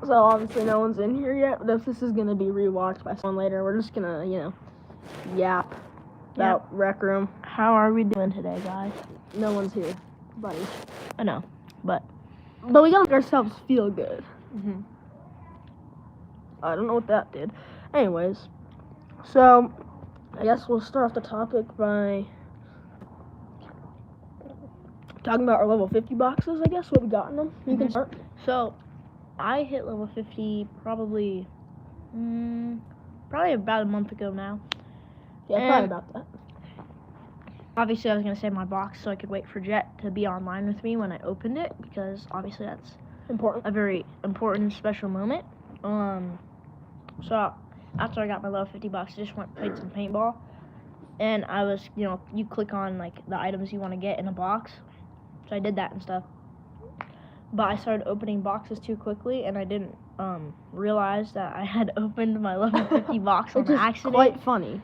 So obviously no one's in here yet, but if this is gonna be rewatched by someone later, we're just gonna, yap about Rec Room. How are we doing today, guys? No one's here, buddy. I know, but we gotta make ourselves feel good. Mm-hmm. I don't know what that did. Anyways, so I guess we'll start off the topic by talking about our level 50 boxes, I guess, what we got in them. You can start. So, I hit level 50 probably about a month ago now. Yeah, probably about that. Obviously, I was going to save my box so I could wait for Jet to be online with me when I opened it, because obviously that's important. A very important, special moment. So, after I got my level 50 box, I just played some paintball. And I was, you click on, like, the items you want to get in a box. So I did that and stuff. But I started opening boxes too quickly, and I didn't realize that I had opened my level 50 box on accident. Quite funny.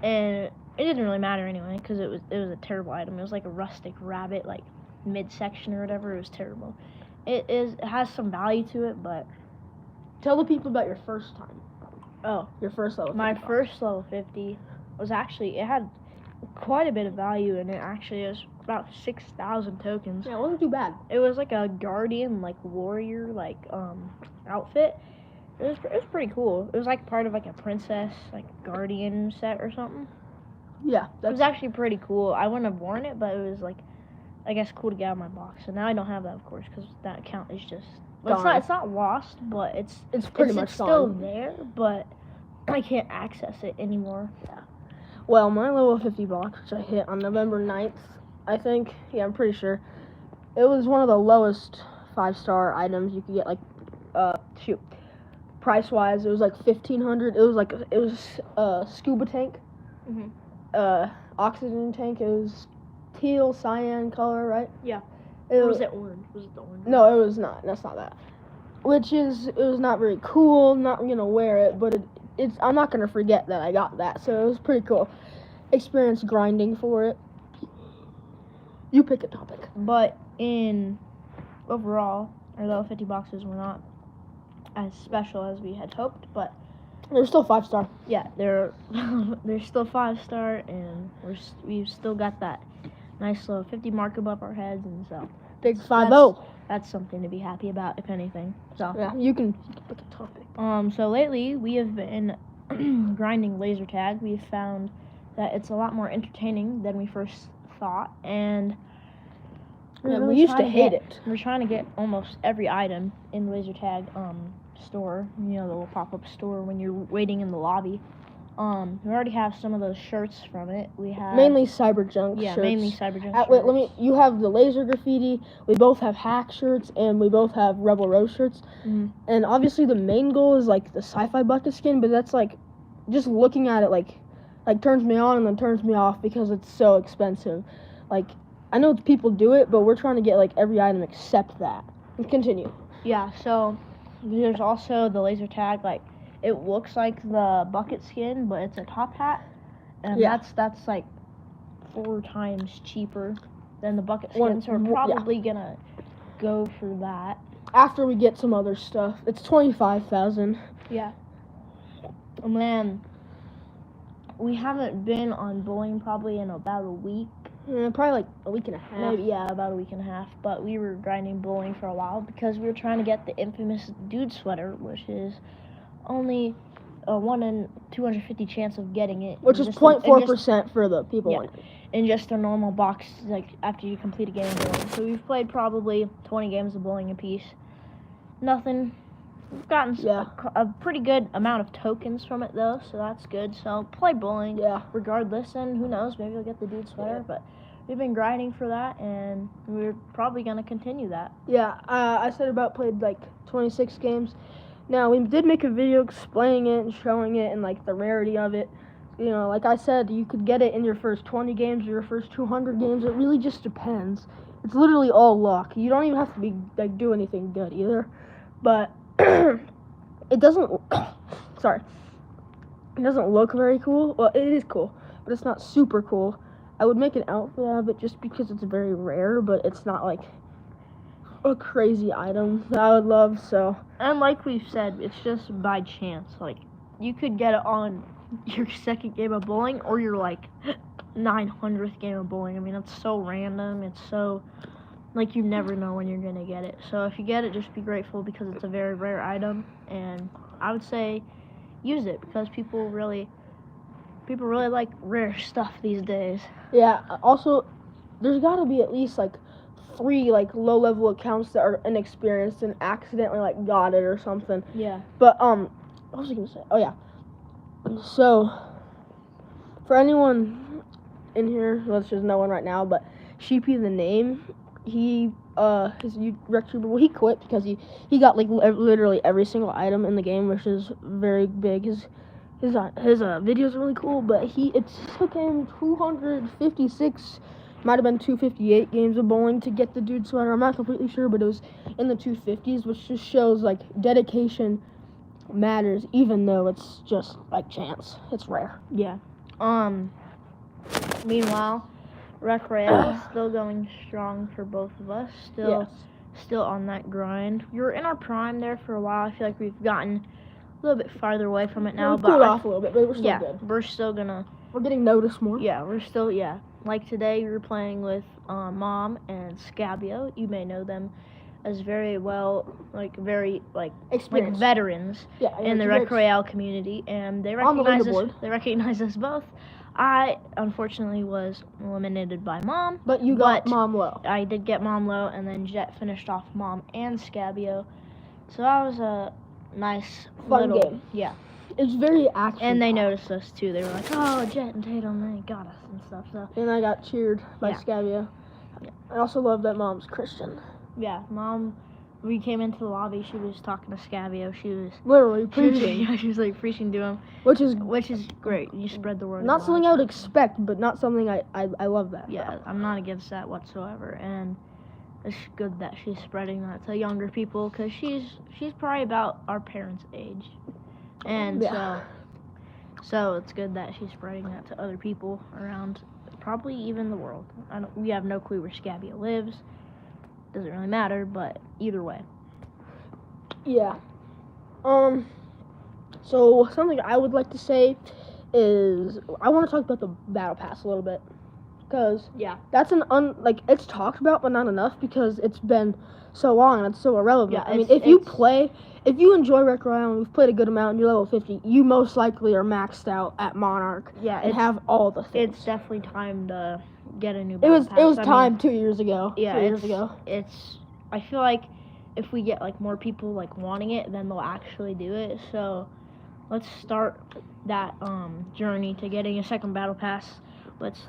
And it didn't really matter anyway, because it was a terrible item. It was like a rustic rabbit, like midsection or whatever. It was terrible. It has some value to it, but tell the people about your first time. Oh, your first level 50 my box. First level 50 was actually, it had quite a bit of value, and it actually was about 6,000 tokens. Yeah, it wasn't too bad. It was like a guardian, like warrior, like outfit. It was pretty cool. It was like part of like a princess, like guardian set or something. Yeah, it was actually pretty cool. I wouldn't have worn it, but it was like, I guess, cool to get out of my box. So now I don't have that, of course, because that account is just. Well, it's not lost, but it's pretty much still there, but I can't access it anymore. Yeah. Well, my level 50 box, which I hit on November 9th, I think. Yeah, I'm pretty sure. It was one of the lowest 5-star items you could get. Like, price-wise, it was like 1,500. It was a scuba tank. Mm-hmm. Oxygen tank. It was teal cyan color, right? Yeah. Was it orange? Was it the orange? No, it was not. That's not that. It was not very cool. Not gonna wear it, but it's. I'm not gonna forget that I got that. So it was pretty cool. Experience grinding for it. You pick a topic. But overall, our level 50 boxes were not as special as we had hoped, but they're still 5-star. Yeah, they're still 5-star, and we've still got that nice little 50 mark above our heads, and so big 5-0. That's something to be happy about, if anything. So yeah, you can pick a topic. So lately we have been grinding laser tag. We've found that it's a lot more entertaining than we first thought, and we used to hate it. We're trying to get almost every item in the laser tag store, the little pop-up store when you're waiting in the lobby. We already have some of those shirts from it. We have mainly Cyberjunk shirts. Yeah, mainly Cyberjunk shirts. Wait, you have the laser graffiti, we both have hack shirts, and we both have Rebel Rose shirts. Mm-hmm. And obviously the main goal is like the sci-fi bucket skin, but that's like, just looking at it like turns me on and then turns me off because it's so expensive. Like, I know people do it, but we're trying to get like every item except that. And continue. Yeah, so there's also the laser tag, like, it looks like the bucket skin, but it's a top hat, and that's like 4 times cheaper than the bucket skin, so we're probably gonna go for that. After we get some other stuff. It's 25,000. Yeah. Oh, man. We haven't been on bowling probably in about a week. Probably like a week and a half. Maybe, yeah, about a week and a half. But we were grinding bowling for a while because we were trying to get the infamous dude sweater, which is only a 1 in 250 chance of getting it. Which is 0.4% for the people. Yeah, in just a normal box, like, after you complete a game of bowling. So we've played probably 20 games of bowling apiece. Nothing. We've gotten a pretty good amount of tokens from it, though, so that's good. So play bowling regardless, and who knows, maybe we'll get the dude sweater, but we've been grinding for that, and we're probably going to continue that. Yeah, I said played like 26 games. Now, we did make a video explaining it and showing it and like the rarity of it. Like I said, you could get it in your first 20 games or your first 200 games. It really just depends. It's literally all luck. You don't even have to do anything good either. But it doesn't. Sorry. It doesn't look very cool. Well, it is cool, but it's not super cool. I would make an outfit out of it just because it's very rare, but it's not like a crazy item that I would love. So And like we've said, it's just by chance. Like, you could get it on your second game of bowling or your, like, 900th game of bowling. I mean, it's so random. It's so, like, you never know when you're going to get it. So if you get it, just be grateful because it's a very rare item. And I would say use it because people really like rare stuff these days. yeah. Also, there's got to be at least like 3 like low-level accounts that are inexperienced and accidentally like got it or something. Yeah. But what was I gonna say? Oh yeah. So for anyone in here, well, there's no one right now, but Sheepy the name, he his RecTuber, well, he quit because he got like literally every single item in the game, which is very big. His videos are really cool, but it took him 256. Might have been 258 games of bowling to get the dude sweater. I'm not completely sure, but it was in the 250s, which just shows like dedication matters, even though it's just like chance. It's rare. Yeah. Meanwhile, Rec Royale is still going strong for both of us. Still on that grind. We were in our prime there for a while. I feel like we've gotten a little bit farther away from it now, We've but cooled off a little bit, but we're still good. We're still gonna. We're getting noticed more. Yeah, we're still Like today, we were playing with Mom and Scabio. You may know them as very well, very Experienced. veterans in the Rec Royale community, and they recognize us. They recognize us both. I unfortunately was eliminated by Mom, but you got Mom low. I did get Mom low, and then Jet finished off Mom and Scabio. So that was a nice fun game. Yeah. It's very action. And they noticed us too. They were like, "Oh, Jet and Tatum, they got us and stuff." So. And I got cheered by Scabio. Yeah. I also love that Mom's Christian. Yeah, Mom. We came into the lobby. She was talking to Scabio. She was literally preaching. She was like preaching to him, which is great. You spread the word. Not something I would expect, but not something I love that. Yeah, I'm not against that whatsoever, and it's good that she's spreading that to younger people because she's probably about our parents' age. And so it's good that she's spreading that to other people around, probably even the world. We have no clue where Scabio lives. Doesn't really matter, but either way. Yeah. So something I would like to say is I want to talk about the Battle Pass a little bit. Because that's it's talked about, but not enough because it's been so long and it's so irrelevant. Yeah, I mean, if you enjoy Rec Royale and you've played a good amount and you're level 50, you most likely are maxed out at Monarch. Yeah, and have all the things. It's definitely time to get a new Battle Pass. It was time 2 years ago. Yeah, 3 years ago. I feel like if we get like more people like wanting it, then they'll actually do it. So let's start that journey to getting a second Battle Pass. Let's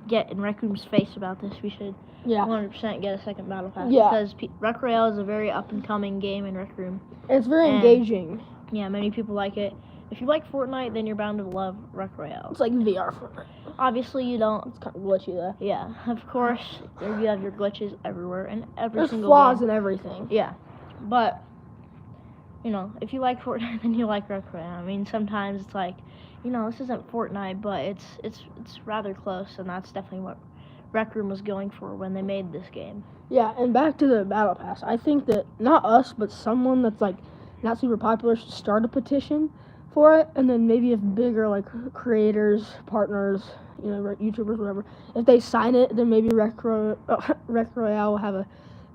get in Rec Room's face about this. We should 100% get a second Battle Pass because Rec Royale is a very up and coming game in Rec Room. It's very engaging. Yeah, many people like it. If you like Fortnite, then you're bound to love Rec Royale. It's like VR Fortnite. Obviously, you don't. It's kind of glitchy though. Yeah, of course, you have your glitches everywhere and every There's single flaws game. in everything. Yeah, but if you like Fortnite, then you like Rec Royale. I mean, sometimes it's like, this isn't Fortnite, but it's rather close, and that's definitely what Rec Room was going for when they made this game. Yeah, and back to the Battle Pass. I think that not us, but someone that's not super popular should start a petition for it, and then maybe if bigger creators, partners, YouTubers, whatever, if they sign it, then maybe Rec Royale will have a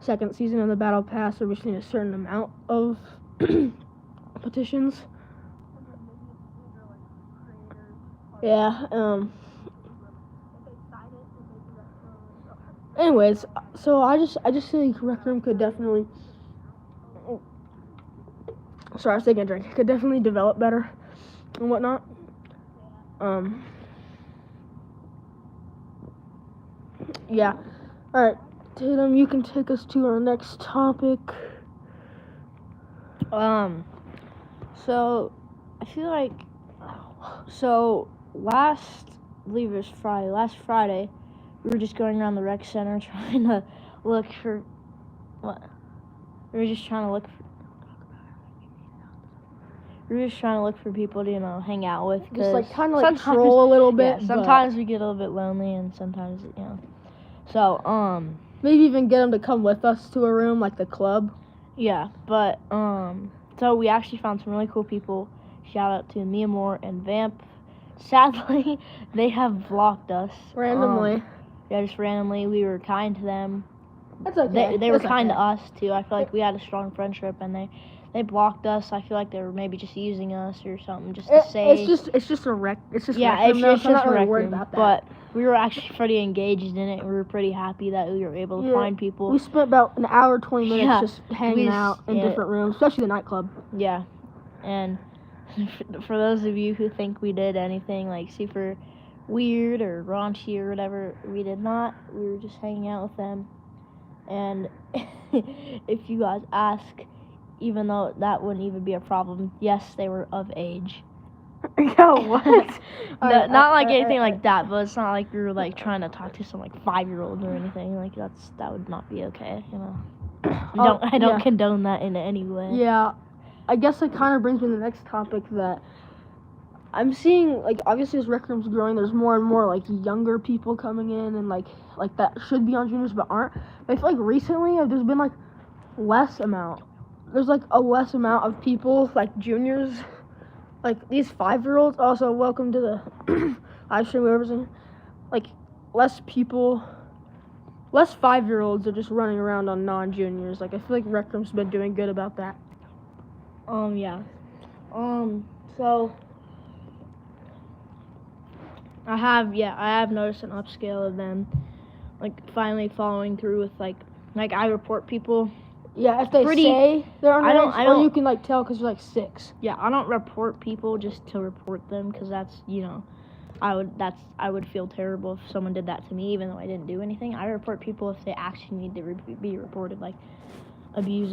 second season of the Battle Pass, or we just need a certain amount of petitions. Yeah. Anyways, so I just think Rec Room could definitely. Sorry, I was taking a drink. Could definitely develop better and whatnot. Yeah. All right, Tatum, you can take us to our next topic. So I feel like last Friday, we were just going around the rec center trying to look for what? We were just trying to look for people to hang out with. Just kind of troll a little bit. Yeah, sometimes we get a little bit lonely, and sometimes So Maybe even get them to come with us to a room like the club. Yeah, but so we actually found some really cool people. Shout out to Mia Moore and Vamp. Sadly, they have blocked us Randomly. Yeah, just randomly. We were kind to them. That's okay. They were kind to us too. I feel like we had a strong friendship, and they blocked us. I feel like they were maybe just using us or something, just to say. It's just a rec. It's just yeah, rec room, though, it's so I'm just not a really rec worried room. about that. But we were actually pretty engaged in it. We were pretty happy that we were able to find people. We spent about an hour, 20 minutes Yeah, just hanging out in different rooms, especially the nightclub. Yeah, and for those of you who think we did anything like super weird or raunchy or whatever, we did not. We were just hanging out with them. And if you guys ask, even though that wouldn't even be a problem, yes, they were of age. Yo, what? Not like anything like that, but it's not like we were like trying to talk to some like 5-year-old or anything. Like that would not be okay, you know. I don't condone that in any way. Yeah, I guess that kind of brings me to the next topic that I'm seeing. Like, obviously, as rec room's growing, there's more and more like younger people coming in, and like that should be on juniors but aren't. But I feel like recently there's been like less amount. There's like a less amount of people like juniors. Like these 5-year-olds, also welcome to the live stream, whoever's in. Like, less 5-year-olds are just running around on non-juniors. Like, I feel like Rec Room's been doing good about that. Yeah. So I have noticed an upscale of them, like finally following through with like I report people. Yeah, if they say they're underage, I don't, or you can like tell because they're like 6. Yeah, I don't report people just to report them because that's, you know, I would feel terrible if someone did that to me even though I didn't do anything. I report people if they actually need to be reported, like abusing